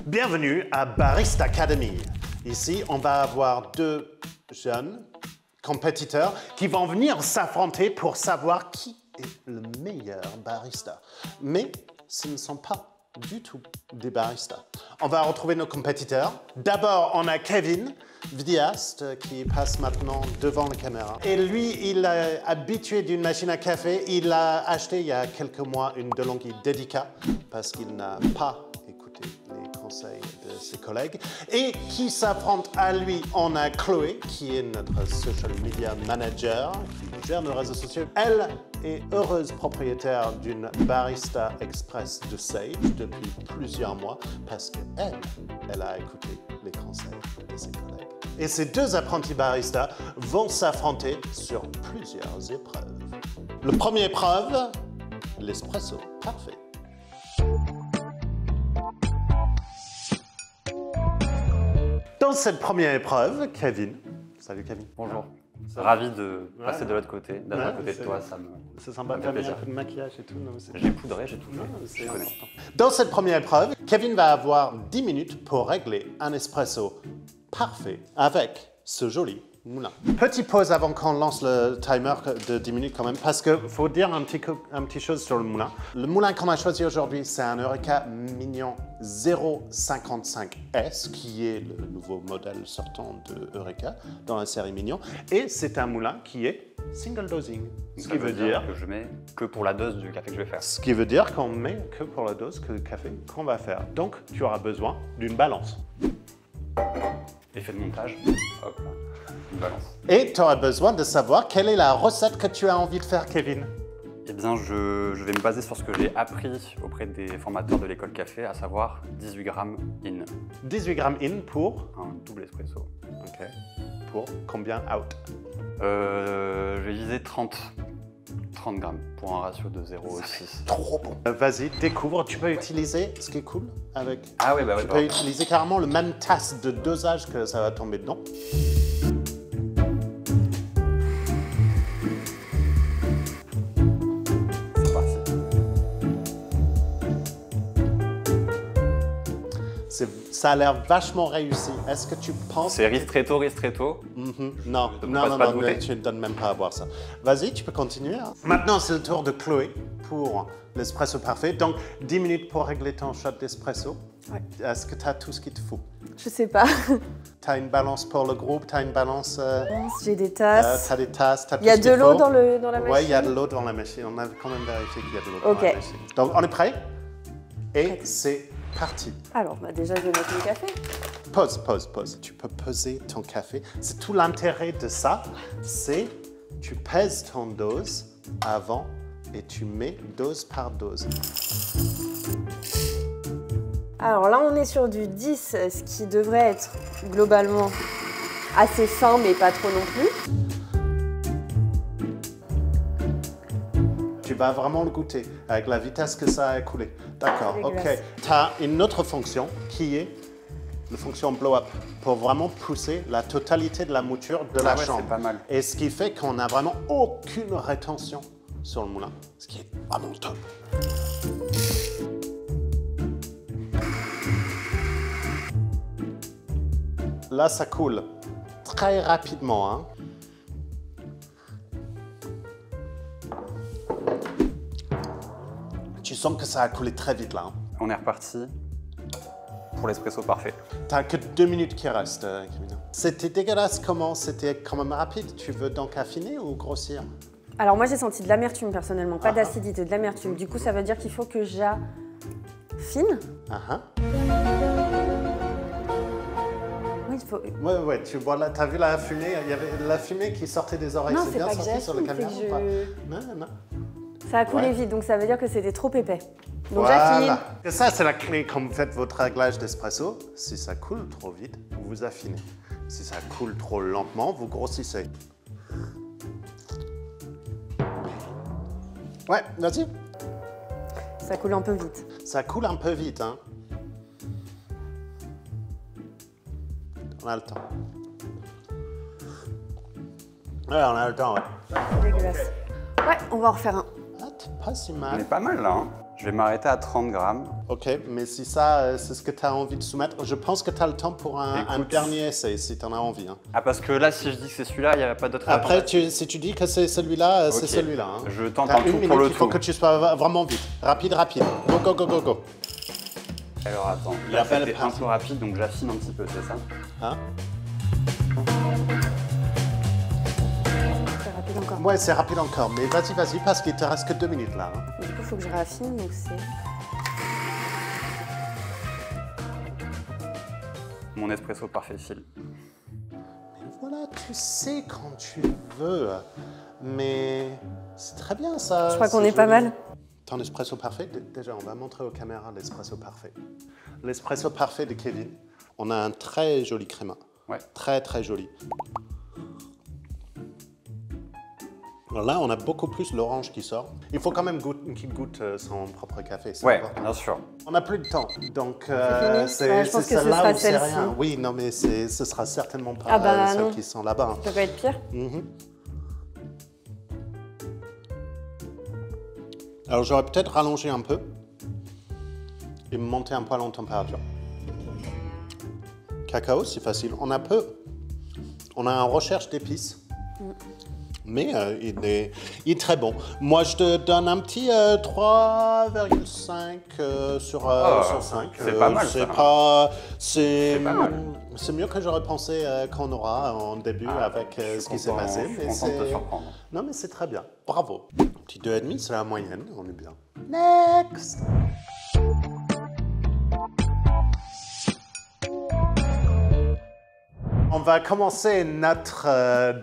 Bienvenue à Barista Academy. Ici, on va avoir deux jeunes compétiteurs qui vont venir s'affronter pour savoir qui est le meilleur barista. Mais ce ne sont pas du tout des baristas. On va retrouver nos compétiteurs. D'abord, on a Kevin, vidéaste, qui passe maintenant devant la caméra. Et lui, il est habitué d'une machine à café. Il a acheté il y a quelques mois une DeLonghi Dedica parce qu'il n'a pas écouté les conseils de ses collègues. Et qui s'affronte à lui, on a Chloé, qui est notre social media manager, qui gère nos réseaux sociaux. Elle est heureuse propriétaire d'une Barista Express de Sage depuis plusieurs mois parce qu'elle a écouté les conseils de ses collègues. Et ces deux apprentis baristas vont s'affronter sur plusieurs épreuves. La première épreuve, l'espresso parfait. Dans cette première épreuve, Kevin. Salut Kevin. Bonjour. Ravi de passer de l'autre côté, d'être à côté de toi, c'est sympa, t'as mis un peu de maquillage et tout. J'ai poudré, j'ai tout fait. Je connais. Dans cette première épreuve, Kevin va avoir 10 minutes pour régler un espresso parfait avec ce joli moulin. Petite pause avant qu'on lance le timer de 10 minutes quand même, parce qu'il faut dire un petit chose sur le moulin. Le moulin qu'on a choisi aujourd'hui, c'est un Eureka Mignon 055S, qui est le nouveau modèle sortant de Eureka dans la série Mignon. Et c'est un moulin qui est single dosing. Ce qui veut dire que je mets que pour la dose du café que je vais faire. Ce qui veut dire qu'on met que pour la dose de café qu'on va faire. Donc, tu auras besoin d'une balance. Effet de montage, hop là, une balance. Et tu auras besoin de savoir quelle est la recette que tu as envie de faire, Kevin. Eh bien, je vais me baser sur ce que j'ai appris auprès des formateurs de l'école café, à savoir 18 grammes in. 18 grammes in pour un double espresso. Ok. Pour combien out? Je vais viser 30 grammes pour un ratio de 0,6. Trop bon. Vas-y, découvre. Tu peux utiliser, ce qui est cool, avec... Ah oui, bah oui. Tu peux utiliser carrément le même tasse de dosage que ça va tomber dedans. C'est parti. Ça a l'air vachement réussi. Est-ce que tu penses... C'est ristretto. Non, tu ne donnes même pas à boire ça. Vas-y, tu peux continuer. Hein. Maintenant, c'est le tour de Chloé pour l'espresso parfait. Donc, 10 minutes pour régler ton shot d'espresso. Ouais. Est-ce que tu as tout ce qu'il te faut? Je sais pas. Tu as une balance pour le groupe, tu as une balance... J'ai des tasses. Tu as des tasses, tu as tout il y a ce qu'il de l'eau faut. dans la machine? Oui, il y a de l'eau dans la machine. On a quand même vérifié qu'il y a de l'eau dans la machine. Donc, on est prêt? Et c'est parti. Alors, déjà, je vais mettre mon café. Pause. Tu peux peser ton café. C'est tout l'intérêt de ça, c'est tu pèses ton dose avant et tu mets dose par dose. Alors là, on est sur du 10, ce qui devrait être globalement assez fin, mais pas trop non plus. Tu vas vraiment le goûter avec la vitesse que ça a coulé. D'accord, ok. Dégueulasse. Tu as une autre fonction qui est la fonction blow-up pour vraiment pousser la totalité de la mouture de la chambre. C'est pas mal. Et ce qui fait qu'on n'a vraiment aucune rétention sur le moulin, ce qui est vraiment top. Là, ça coule très rapidement. Hein. Tu sens que ça a coulé très vite là. Hein. On est reparti pour l'espresso parfait. T'as que 2 minutes qui restent, Kevin. C'était dégueulasse comment? C'était quand même rapide. Tu veux donc affiner ou grossir? Alors moi, j'ai senti de l'amertume personnellement, pas d'acidité, de l'amertume. Du coup, ça veut dire qu'il faut que j'affine. Oui, il faut... Ouais, tu vois là, t'as vu la fumée? Il y avait la fumée qui sortait des oreilles. Non, c'est bien pas que sorti sur la j'affine, caméra c'est ou pas? que Non. Ça a coulé vite, donc ça veut dire que c'était trop épais. Donc voilà. j'affine. Et ça, c'est la clé quand vous faites votre réglage d'espresso. Si ça coule trop vite, vous affinez. Si ça coule trop lentement, vous grossissez. Ouais, vas-y. Ça coule un peu vite. Ça coule un peu vite, hein. On a le temps. Ouais, on a le temps, ouais. C'est dégueulasse. Ouais, on va en refaire un. Ah, t'es pas si On mal. est pas mal là. Hein. Je vais m'arrêter à 30 grammes. Ok, mais si ça, c'est ce que tu as envie de soumettre, je pense que tu as le temps pour un dernier essai, si tu en as envie. Hein. Ah, parce que là, si je dis que c'est celui-là, il n'y a pas d'autre. Après, si tu dis que c'est celui-là, c'est celui-là. Hein. Je tente T'as un tout minute, pour le tout. Il faut que tu sois vraiment vite. Rapide. Go, go, go, go, go. Alors attends, La là belle c'était un partie. peu rapide, donc j'affine un petit peu, c'est ça? Hein? C'est rapide encore. Ouais, c'est rapide encore, mais vas-y, parce qu'il te reste que 2 minutes là. Hein. Du coup, il faut que je raffine, donc c'est... Mon espresso parfait fil. Voilà, tu sais quand tu veux, mais c'est très bien ça. Je crois qu'on c'est est pas joli. mal. Ton espresso parfait, déjà on va montrer aux caméras l'espresso parfait. L'espresso parfait de Kevin, on a un très joli créma. Ouais. Très joli. Alors là, on a beaucoup plus l'orange qui sort. Il faut quand même qu'il goûte son propre café. Ouais, important. bien sûr. On n'a plus de temps, donc fini c'est Ouais, je pense que ce celle-là sera ou c'est celle-ci. rien. Oui, non, mais ce sera certainement pas Ah bah celles non. qui sont là-bas. Hein. Ça peut être pire. Mhm. Alors j'aurais peut-être rallongé un peu et monté un poil en température. Cacao, c'est facile. On a un recherche d'épices, mais il est très bon. Moi, je te donne un petit 3,5 sur 5. c'est pas mal, ça. C'est pas mal. C'est mieux que j'aurais pensé qu'on aura en début avec ce qui s'est passé. Je suis content de te surprendre. Non, mais c'est très bien. Bravo. Petit 2,5, c'est la moyenne. On est bien. Next. On va commencer notre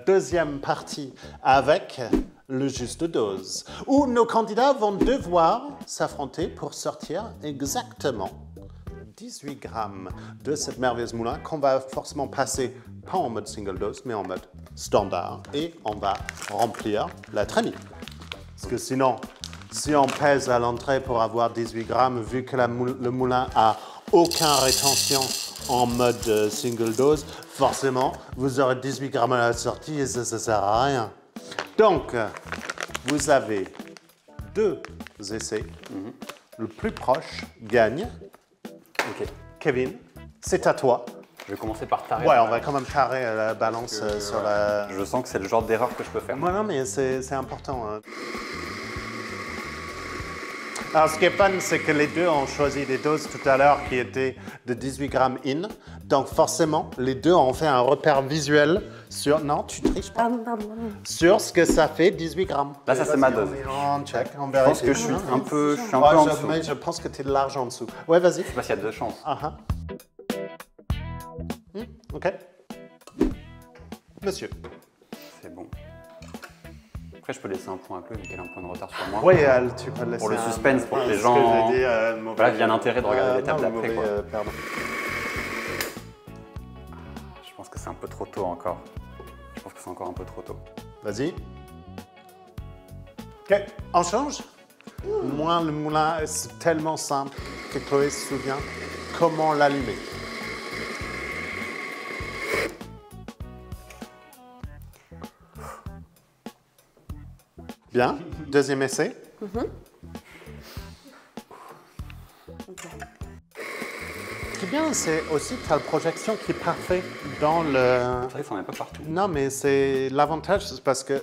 deuxième partie avec le juste dose, où nos candidats vont devoir s'affronter pour sortir exactement 18 grammes de cette merveilleuse moulin qu'on va forcément passer pas en mode single dose, mais en mode standard, et on va remplir la trémie. Parce que sinon, si on pèse à l'entrée pour avoir 18 grammes, vu que le moulin a aucune rétention en mode single dose, forcément, vous aurez 18 grammes à la sortie et ça ne sert à rien. Donc, vous avez 2 essais. Le plus proche gagne. Ok. Kevin, c'est à toi. Je vais commencer par tarer. Ouais, on va quand même carrer la balance sur la... Je sens que c'est le genre d'erreur que je peux faire. Non, mais c'est important. Hein. Alors, ce qui est fun, c'est que les deux ont choisi des doses tout à l'heure qui étaient de 18 grammes in. Donc, forcément, les deux ont fait un repère visuel sur... Non, tu triches pas. Pardon. Sur ce que ça fait 18 grammes. Là, ça, c'est ma dose. On check, on Je vérifie. pense que je suis un peu Ouais, en dessous. mais je pense que tu es de l'argent en dessous. Ouais, vas-y. Je sais pas s'il y a 2 chances. OK. Monsieur. C'est bon. Après, je peux laisser un point à Claude, vu qu'elle a un point de retard sur moi. Oui, tu peux le laisser. Pour le suspense, pour que les ce gens- j'ai dit, mauvais- Voilà, il y a l'intérêt de regarder l'étape non, d'après, mauvais, quoi. pardon. Je pense que c'est un peu trop tôt encore. Je pense que c'est encore un peu trop tôt. Vas-y. OK, on change. Moi, le moulin, c'est tellement simple que Chloé se souvient comment l'allumer. Bien, deuxième essai. Ce qui est bien, c'est aussi que tu as la projection qui est parfaite dans le... C'est vrai que ça n'en est pas partout. Non, mais c'est l'avantage, c'est parce que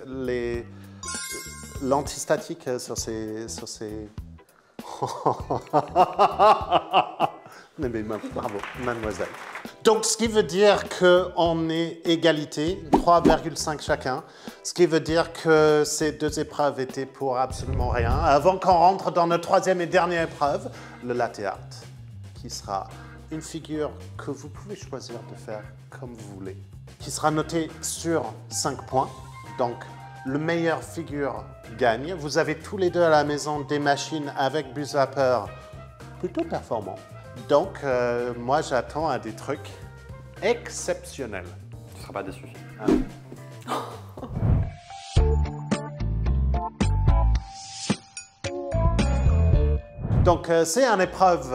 l'antistatique sur ces... Mais bravo, mademoiselle. Donc, ce qui veut dire qu'on est égalité, 3,5 chacun. Ce qui veut dire que ces 2 épreuves étaient pour absolument rien. Avant qu'on rentre dans notre troisième et dernière épreuve, le latte art, qui sera une figure que vous pouvez choisir de faire comme vous voulez, qui sera notée sur 5 points. Donc, le meilleur figure gagne. Vous avez tous les deux à la maison des machines avec bus vapeur plutôt performants. Donc, moi, j'attends à des trucs exceptionnels. Tu ne seras pas déçu. Donc, c'est une épreuve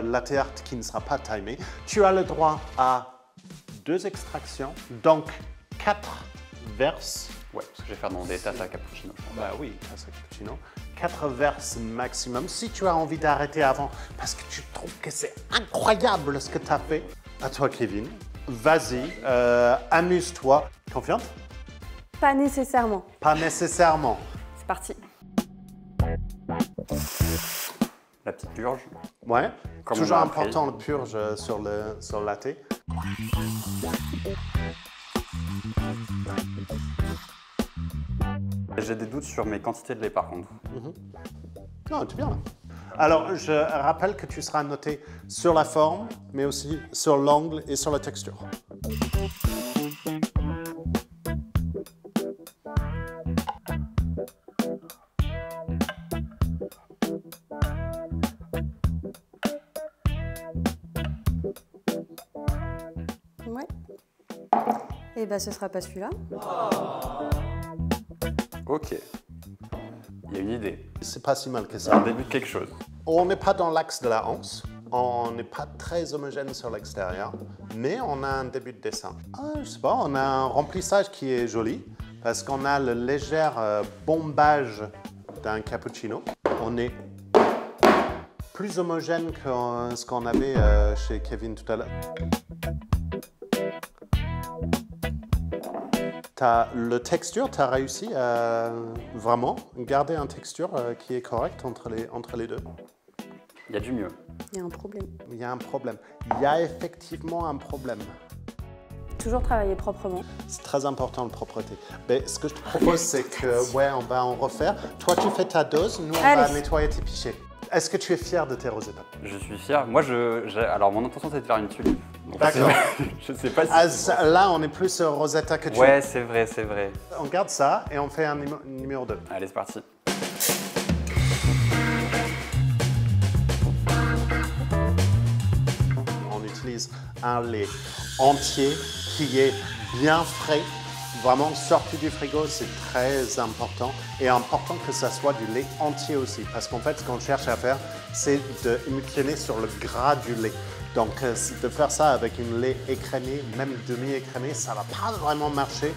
latte art qui ne sera pas timée. Tu as le droit à 2 extractions, donc 4 verses. Ouais, parce que je vais faire dans des tasses à cappuccino. Bah oui, tasse à cappuccino. 4 verses maximum. Si tu as envie d'arrêter avant parce que tu trouves que c'est incroyable ce que tu as fait, à toi Kevin, vas-y, amuse-toi. Confiante? Pas nécessairement. Pas nécessairement. C'est parti. La petite purge. Ouais, Comme toujours on l'a appris. important le purge sur le latte. J'ai des doutes sur mes quantités de lait par contre. Non, tu es bien là. Alors, je rappelle que tu seras noté sur la forme, mais aussi sur l'angle et sur la texture. Ouais. Et bah ce sera pas celui-là. Ok. Il y a une idée. C'est pas si mal que C'est un ça. début de quelque chose. On n'est pas dans l'axe de la hanse, on n'est pas très homogène sur l'extérieur, mais on a un début de dessin. Je sais pas, on a un remplissage qui est joli, parce qu'on a le léger bombage d'un cappuccino. On est plus homogène que ce qu'on avait chez Kevin tout à l'heure. Le texture, tu as réussi à vraiment garder une texture qui est correcte entre les deux. Il y a du mieux. Il y a un problème. Il y a un problème. Il y a effectivement un problème. Toujours travailler proprement. C'est très important, la propreté. Mais ce que je te propose, c'est que, ouais, on va en refaire. Toi, tu fais ta dose, nous, on va Allez. nettoyer tes pichets. Est-ce que tu es fier de tes Rosetta? Je suis fier. Moi, alors mon intention c'est de faire une tulipe. Donc, D'accord. Je sais pas si. Là, on est plus sur Rosetta que tu. Ouais, c'est vrai, c'est vrai. On garde ça et on fait un numéro 2. Allez, c'est parti. On utilise un lait entier qui est bien frais, vraiment sorti du frigo, c'est très important. Et important que ça soit du lait entier aussi, parce qu'en fait, ce qu'on cherche à faire, c'est d'émulsionner sur le gras du lait. Donc, de faire ça avec un lait écrémé, même demi-écrémé, ça ne va pas vraiment marcher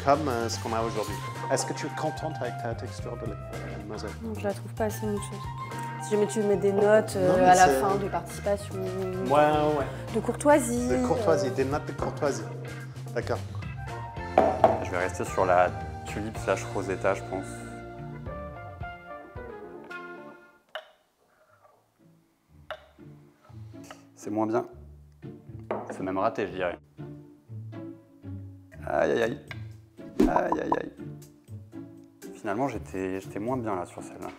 comme ce qu'on a aujourd'hui. Est-ce que tu es contente avec ta texture de lait, mademoiselle? Non, je la trouve pas assez mousseuse. Si jamais tu mets des notes Non, mais à la c'est- fin de participation, Ouais. de courtoisie. De courtoisie, des notes de courtoisie. D'accord. Je vais rester sur la tulipe / Rosetta, je pense. C'est moins bien. C'est même raté, je dirais. Aïe, aïe, aïe. Aïe, aïe, aïe. Finalement, j'étais moins bien là sur celle-là.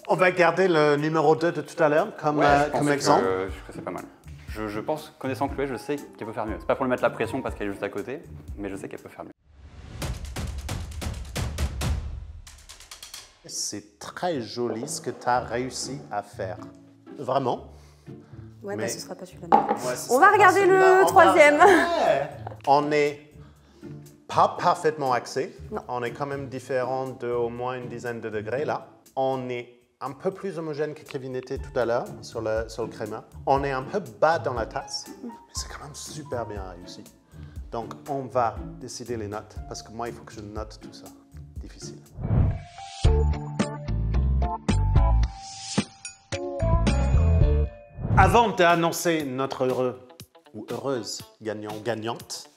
On va garder le numéro 2 de tout à l'heure comme, Je pense comme exemple. que c'est pas mal. Je pense, connaissant Chloé, je sais qu'elle peut faire mieux. C'est pas pour lui mettre la pression parce qu'elle est juste à côté, mais je sais qu'elle peut faire mieux. C'est très joli ce que tu as réussi à faire. Vraiment. Ouais, Mais- bah ce sera pas celui-là. Ouais, On va regarder le troisième. On n'est pas parfaitement axé. Non. On est quand même différent de au moins une dizaine de degrés là. On est un peu plus homogène que Kevin était tout à l'heure sur le créma. On est un peu bas dans la tasse, mais c'est quand même super bien réussi. Donc on va décider les notes parce que moi il faut que je note tout ça. Difficile. Avant d'annoncer notre heureux ou heureuse gagnant-gagnante,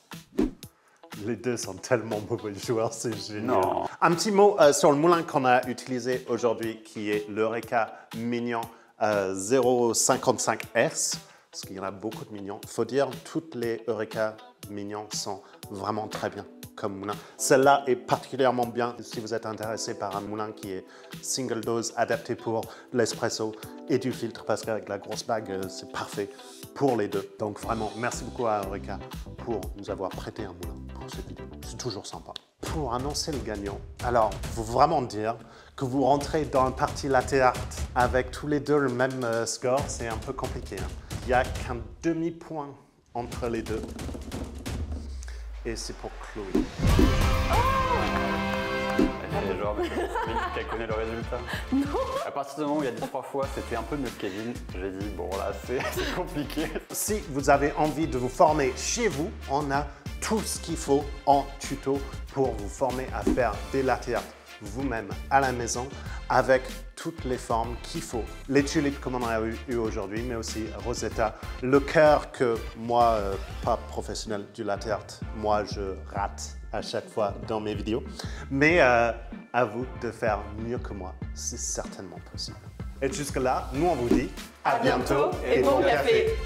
les deux sont tellement mauvais joueurs, c'est génial. Non. Un petit mot sur le moulin qu'on a utilisé aujourd'hui, qui est l'Eureka Mignon 055S, parce qu'il y en a beaucoup de mignons. Il faut dire, toutes les Eureka Mignons sont vraiment très bien comme moulin. Celle-là est particulièrement bien si vous êtes intéressé par un moulin qui est single dose, adapté pour l'espresso et du filtre, parce qu'avec la grosse bague, c'est parfait pour les deux. Donc vraiment, merci beaucoup à Eureka pour nous avoir prêté un moulin pour cette vidéo. C'est toujours sympa. Pour annoncer le gagnant, alors, il faut vraiment dire que vous rentrez dans un parti latte art avec tous les deux le même score, c'est un peu compliqué. Hein. Il n'y a qu'un demi-point entre les deux. Et c'est pour Chloé. Elle fait genre qu'elle connaît le résultat. Non. À partir du moment où il a dit 3 fois c'était un peu mieux que Kevin, j'ai dit bon là c'est compliqué. Si vous avez envie de vous former chez vous, on a tout ce qu'il faut en tuto pour vous former à faire des latte art vous-même à la maison avec toutes les formes qu'il faut. Les tulipes comme on a eu aujourd'hui, mais aussi Rosetta, le cœur que moi, pas professionnel du latte art, moi je rate à chaque fois dans mes vidéos. Mais à vous de faire mieux que moi, c'est certainement possible. Et jusque là, nous on vous dit à bientôt et bon café.